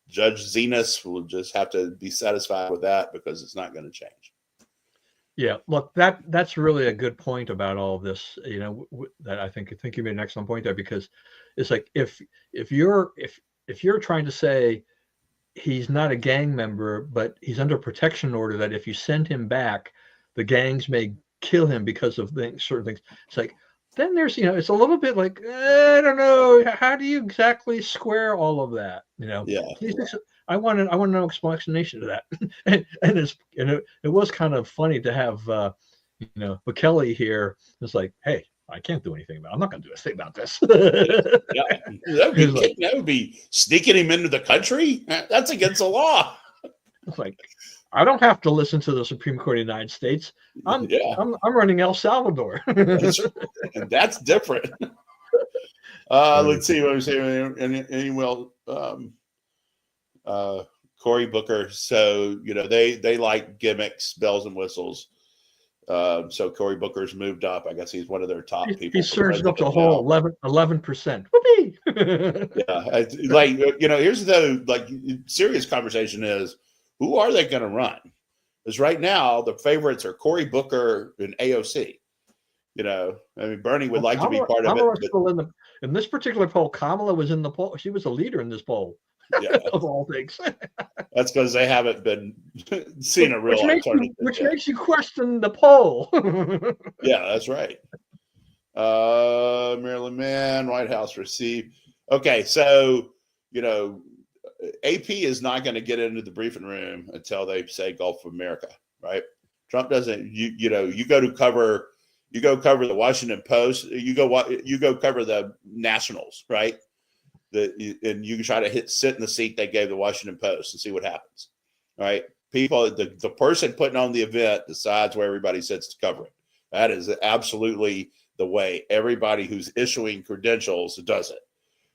Judge Zenas will just have to be satisfied with that because it's not going to change. Yeah, look, that's really a good point about all of this. That I think you made an excellent point there, because it's if you're trying to say he's not a gang member, but he's under protection order that if you send him back, the gangs may kill him because of certain things. It's like, then there's, it's a little bit like, I don't know, how do you exactly square all of that? Yeah. Please, I want to know explanation to that. It was kind of funny to have, McKelly here. It's like, hey, I can't do anything about it. I'm not going to do a thing about this. Yeah. That would be sneaking him into the country. That's against the law. It's like, I don't have to listen to the Supreme Court of the United States. I'm running El Salvador. And that's different. Let's see what I'm saying. Cory Booker. So, they like gimmicks, bells and whistles. So Cory Booker's moved up. I guess he's one of their top people. He surged up to a whole 11%. Whoopee! Yeah, here's the serious conversation is, who are they going to run? Because right now the favorites are Cory Booker and AOC. Bernie would like to be part of it. In this particular poll, Kamala was in the poll. She was a leader in this poll. Yeah. Of all things. That's because they haven't been seen a real alternative. Which makes you question the poll. Yeah, that's right. Maryland man, White House received. Okay, so AP is not going to get into the briefing room until they say Gulf of America, right? Trump doesn't. You go cover the Washington Post. You go cover the Nationals, right? And you can try to sit in the seat they gave the Washington Post and see what happens. All right. People, the person putting on the event decides where everybody sits to cover it. That is absolutely the way everybody who's issuing credentials does it.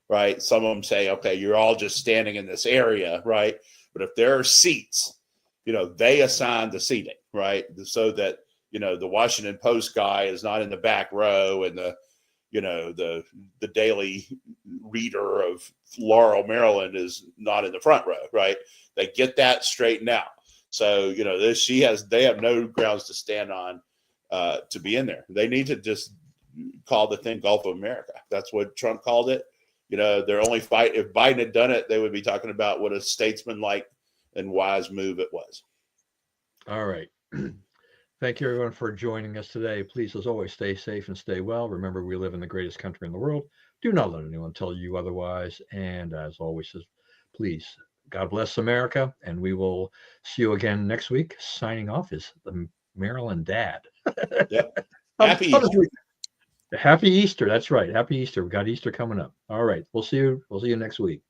Right. Some of them say, okay, you're all just standing in this area. Right. But if there are seats, they assign the seating. Right. So that, the Washington Post guy is not in the back row and the Daily Reader of Laurel, Maryland is not in the front row, right? They get that straightened out. So, they have no grounds to stand on to be in there. They need to just call the thing Gulf of America. That's what Trump called it. Their only fight, if Biden had done it, they would be talking about what a statesman-like and wise move it was. All right. Thank you, everyone, for joining us today. Please, as always, stay safe and stay well. Remember, we live in the greatest country in the world. Do not let anyone tell you otherwise. And as always, please, God bless America. And we will see you again next week. Signing off is the Maryland Dad. Yep. Happy Easter. Happy Easter. That's right. Happy Easter. We got Easter coming up. All right. We'll see you next week.